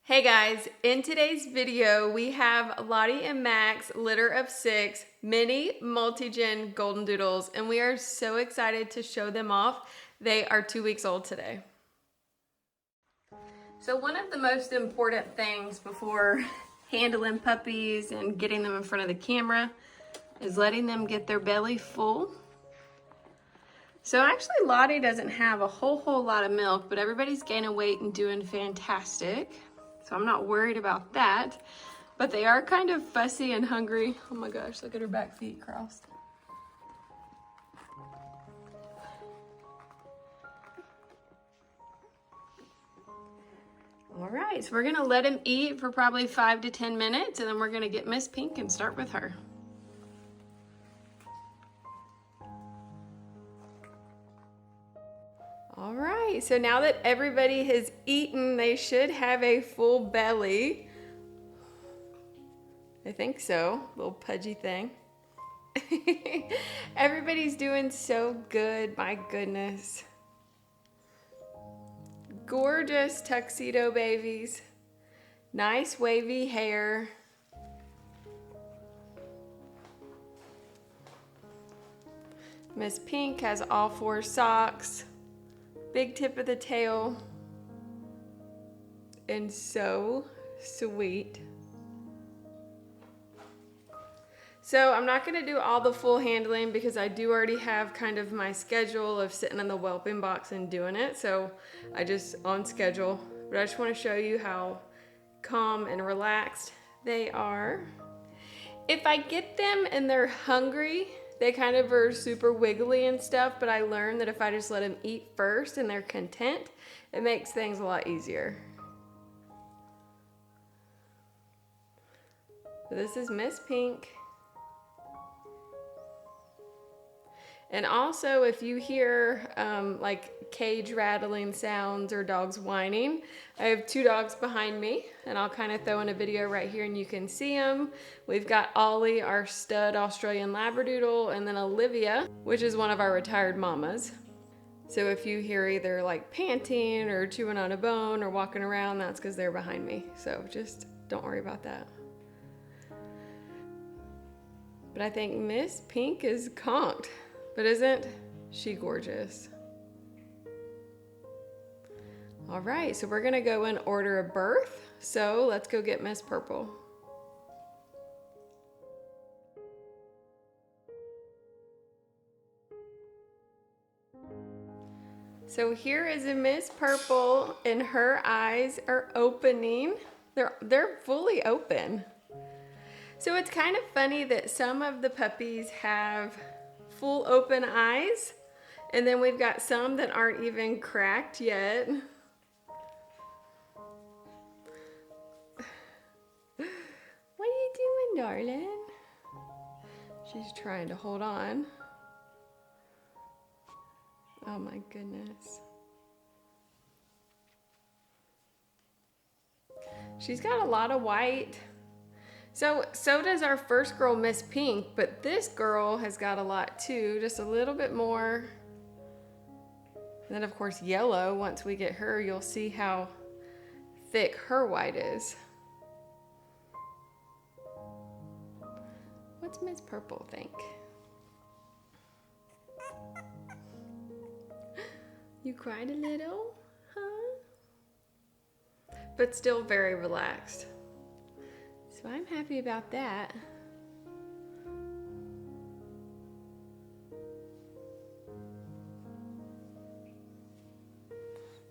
Hey guys, in today's video we have LottieXMac's litter of 6 Mini Multigen Goldendoodles, and we are so excited to show them off. They are 2 weeks old today. So one of the most important things before handling puppies and getting them in front of the camera is letting them get their belly full. So actually Lottie doesn't have a whole lot of milk, but everybody's gaining weight and doing fantastic. So I'm not worried about that, but they are kind of fussy and hungry. Oh my gosh, look at her back feet crossed. All right, so we're gonna let him eat for probably 5 to 10 minutes, and then we're gonna get Miss Pink and start with her. All right, so now that everybody has eaten, they should have a full belly. I think so, little pudgy thing. Everybody's doing so good, my goodness. Gorgeous tuxedo babies. Nice wavy hair. Miss Pink has all 4 socks. Big tip of the tail, and so sweet. So I'm not gonna do all the full handling because I do already have kind of my schedule of sitting in the whelping box and doing it. So I just on schedule, but I just wanna show you how calm and relaxed they are. If I get them and they're hungry, they kind of are super wiggly and stuff, but I learned that if I just let them eat first and they're content, it makes things a lot easier. So this is Miss Pink. And also if you hear like cage rattling sounds or dogs whining, I have 2 dogs behind me, and I'll kind of throw in a video right here and you can see them. We've got Ollie, our stud Australian Labradoodle, and then Olivia, which is one of our retired mamas. So if you hear either like panting or chewing on a bone or walking around, that's because they're behind me. So just don't worry about that. But I think Miss Pink is conked. But isn't she gorgeous? All right, so we're gonna go in order of birth. So let's go get Miss Purple. So here is a Miss Purple, and her eyes are opening. They're fully open. So it's kind of funny that some of the puppies have full open eyes, and then we've got some that aren't even cracked yet. What are you doing, darling? She's trying to hold on. Oh my goodness. She's got a lot of white. So does our first girl, Miss Pink, but this girl has got a lot too, just a little bit more. And then of course yellow, once we get her, you'll see how thick her white is. What's Miss Purple think? You cried a little, huh? But still very relaxed. So I'm happy about that.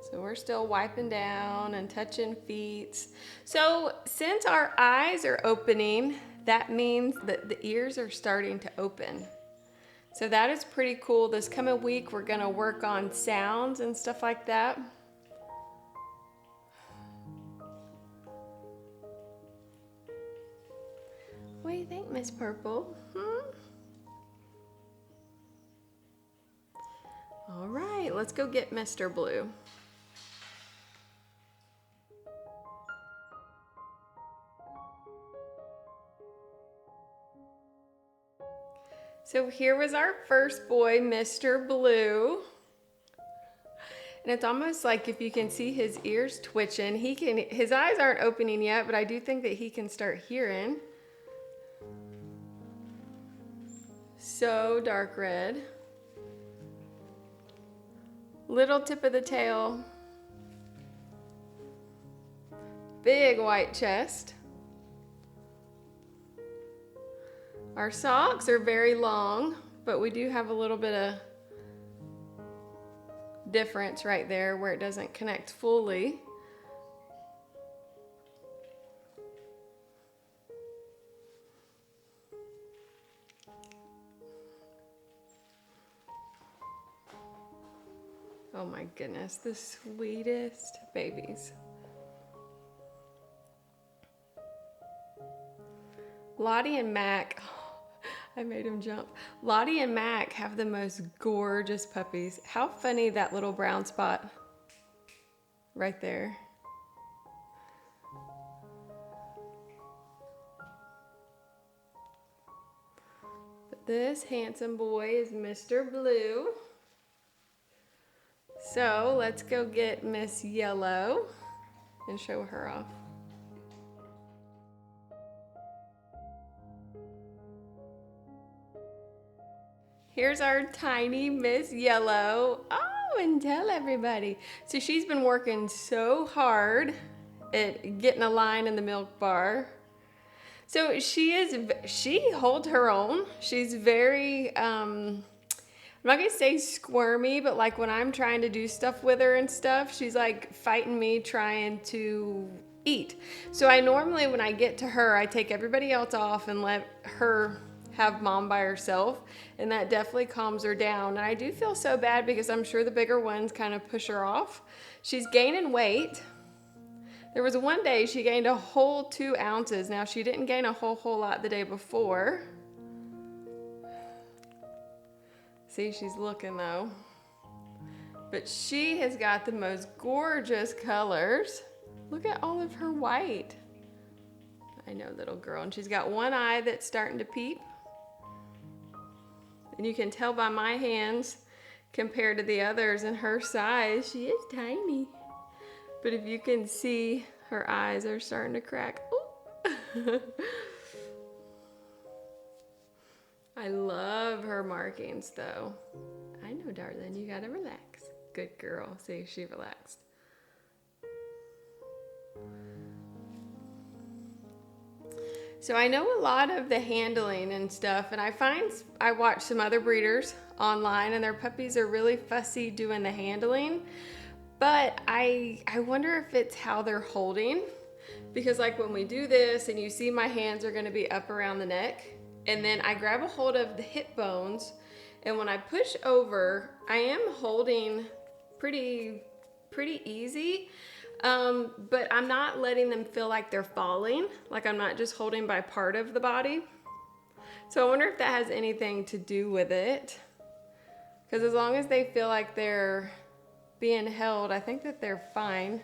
So we're still wiping down and touching feet. So since our eyes are opening, that means that the ears are starting to open. So that is pretty cool. This coming week, we're gonna work on sounds and stuff like that. What do you think, Miss Purple? All right, let's go get Mr. Blue. So here was our first boy, Mr. Blue. And it's almost like if you can see his ears twitching, his eyes aren't opening yet, but I do think that he can start hearing. So dark red. Little tip of the tail. Big white chest. Our socks are very long, but we do have a little bit of difference right there where it doesn't connect fully. Oh my goodness, the sweetest babies. Lottie and Mac, I made him jump. Lottie and Mac have the most gorgeous puppies. How funny that little brown spot right there. But this handsome boy is Mr. Blue. So let's go get Miss Yellow and show her off. Here's our tiny Miss Yellow. Oh, and tell everybody. So she's been working so hard at getting a line in the milk bar. So she holds her own. She's very, I'm not gonna say squirmy, but like when I'm trying to do stuff with her and stuff, she's like fighting me trying to eat. So I normally, when I get to her, I take everybody else off and let her have mom by herself, and that definitely calms her down. And I do feel so bad because I'm sure the bigger ones kind of push her off. She's gaining weight. There was one day she gained a whole 2 ounces. Now she didn't gain a whole lot the day before. See, she's looking though. But she has got the most gorgeous colors. Look at all of her white. I know, little girl. And she's got one eye that's starting to peep. And you can tell by my hands compared to the others and her size, she is tiny. But if you can see, her eyes are starting to crack. I love her markings though. I know, darling, you gotta relax. Good girl. See, she relaxed. So I know a lot of the handling and stuff, and I watch some other breeders online and their puppies are really fussy doing the handling, but I wonder if it's how they're holding, because like when we do this and you see my hands are gonna be up around the neck, and then I grab a hold of the hip bones, and when I push over, I am holding pretty easy. But I'm not letting them feel like they're falling, like I'm not just holding by part of the body. So I wonder if that has anything to do with it. Because as long as they feel like they're being held, I think that they're fine.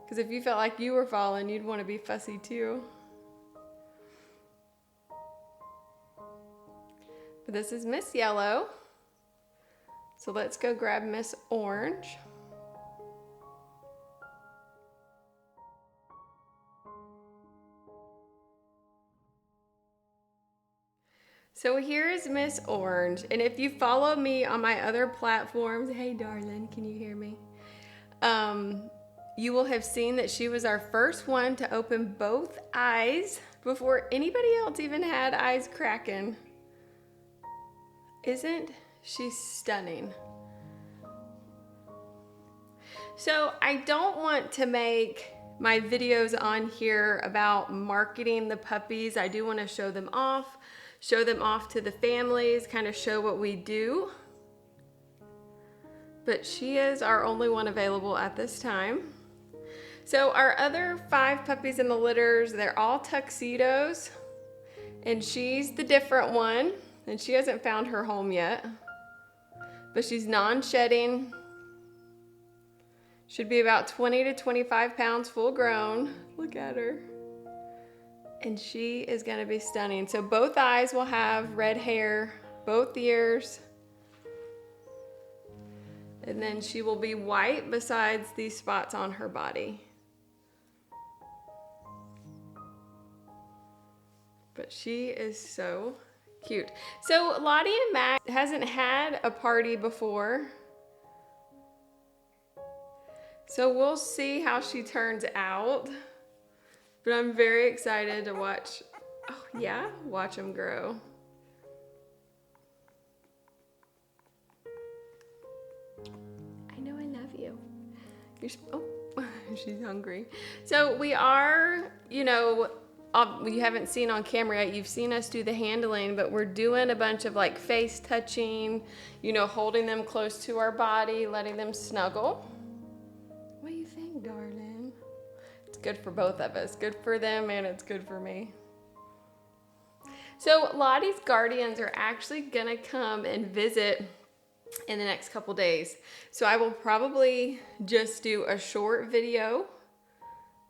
Because if you felt like you were falling, you'd want to be fussy too. But this is Miss Yellow. So let's go grab Miss Orange. So here's Miss Orange, and if you follow me on my other platforms, hey darling, can you hear me? You will have seen that she was our first one to open both eyes before anybody else even had eyes cracking. Isn't she stunning? So I don't want to make my videos on here about marketing the puppies. I do want to show them off to the families, kind of show what we do. But she is our only one available at this time. So our other 5 puppies in the litters, they're all tuxedos, and she's the different one, and she hasn't found her home yet. But she's non-shedding. Should be about 20 to 25 pounds full grown. Look at her. And she is gonna be stunning. So both eyes will have red hair, both ears. And then she will be white besides these spots on her body. But she is so cute. So Lottie and Mac hasn't had a party before. So we'll see how she turns out. But I'm very excited to watch, oh yeah, watch them grow. I know I love you. Oh, she's hungry. So we are, you know, you haven't seen on camera yet, you've seen us do the handling, but we're doing a bunch of like face touching, you know, holding them close to our body, letting them snuggle. What do you think, darling? It's good for both of us. Good for them and it's good for me. So Lottie's guardians are actually gonna come and visit in the next couple days. So I will probably just do a short video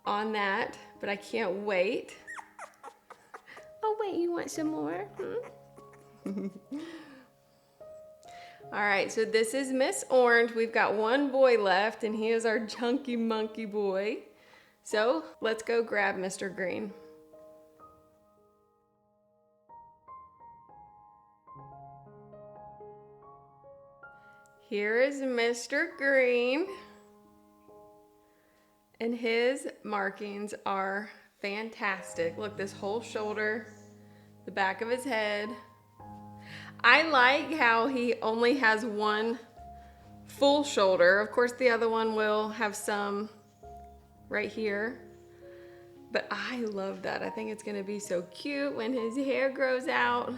on that, but I can't wait. Oh wait, you want some more? All right, so this is Miss Orange. We've got one boy left and he is our chunky monkey boy. So let's go grab Mr. Green. Here is Mr. Green. And his markings are fantastic. Look, this whole shoulder, the back of his head. I like how he only has one full shoulder. Of course, the other one will have some right here. But I love that. I think it's gonna be so cute when his hair grows out.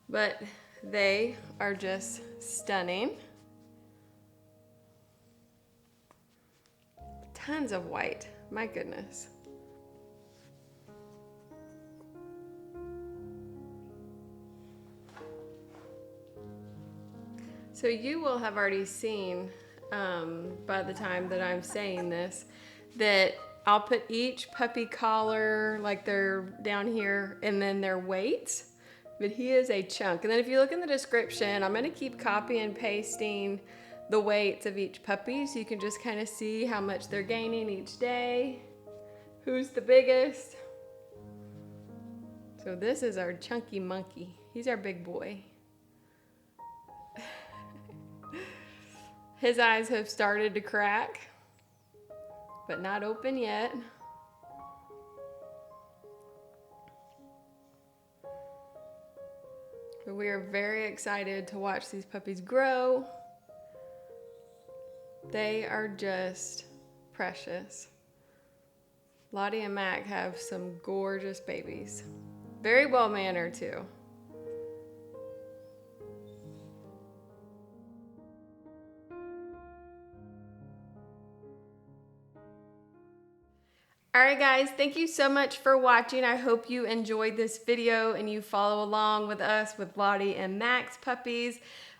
But they are just stunning. Tons of white, my goodness. So you will have already seen by the time that I'm saying this, that I'll put each puppy collar, like they're down here, and then their weights, but he is a chunk. And then if you look in the description, I'm gonna keep copy and pasting the weights of each puppy so you can just kind of see how much they're gaining each day, who's the biggest. So this is our chunky monkey. He's our big boy. His eyes have started to crack, but not open yet. But we are very excited to watch these puppies grow. They are just precious. Lottie and Mac have some gorgeous babies. Very well mannered too. All right guys, thank you so much for watching. I hope you enjoyed this video and you follow along with us with Lottie and Mac's puppies.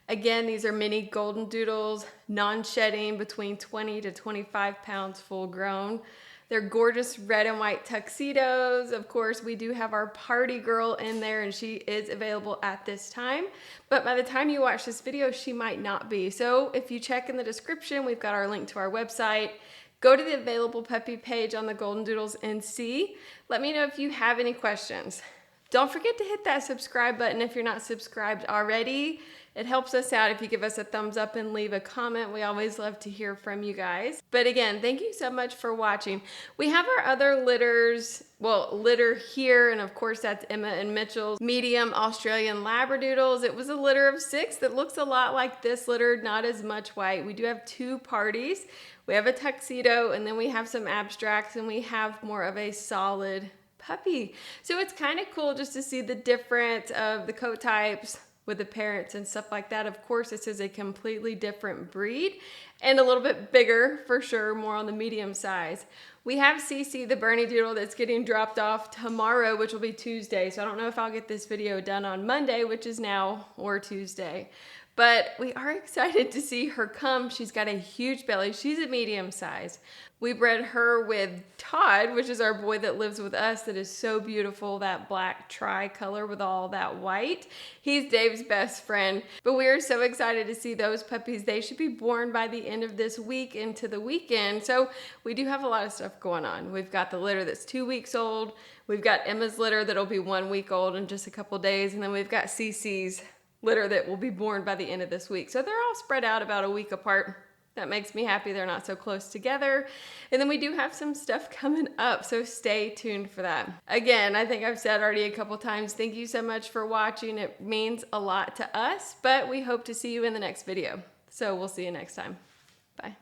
Again, these are mini Goldendoodles, non-shedding, between 20 to 25 pounds full grown. They're gorgeous red and white tuxedos. Of course, we do have our party girl in there and she is available at this time. But by the time you watch this video, she might not be. So if you check in the description, we've got our link to our website. Go to the available puppy page on the Goldendoodles and see. Let me know if you have any questions. Don't forget to hit that subscribe button if you're not subscribed already. It helps us out if you give us a thumbs up and leave a comment. We always love to hear from you guys. But again, thank you so much for watching. We have our other litters, well, litter here, and of course that's Emma and Mitchell's medium Australian Labradoodles. It was a litter of 6 that looks a lot like this litter, not as much white. We do have 2 parties. We have a tuxedo, and then we have some abstracts, and we have more of a solid puppy. So it's kind of cool just to see the difference of the coat types with the parents and stuff like that. Of course, this is a completely different breed and a little bit bigger for sure, more on the medium size. We have Cece, the Bernedoodle, that's getting dropped off tomorrow, which will be Tuesday. So I don't know if I'll get this video done on Monday, which is now, or Tuesday. But we are excited to see her come. She's got a huge belly. She's a medium size. We bred her with Todd, which is our boy that lives with us that is so beautiful, that black tricolor with all that white. He's Dave's best friend. But we are so excited to see those puppies. They should be born by the end of this week into the weekend. So we do have a lot of stuff going on. We've got the litter that's 2 weeks old. We've got Emma's litter that'll be 1 week old in just a couple days. And then we've got Cece's litter that will be born by the end of this week. So they're all spread out about a week apart. That makes me happy they're not so close together. And then we do have some stuff coming up, so stay tuned for that. Again, I think I've said already a couple times, thank you so much for watching. It means a lot to us, but we hope to see you in the next video. So we'll see you next time. Bye.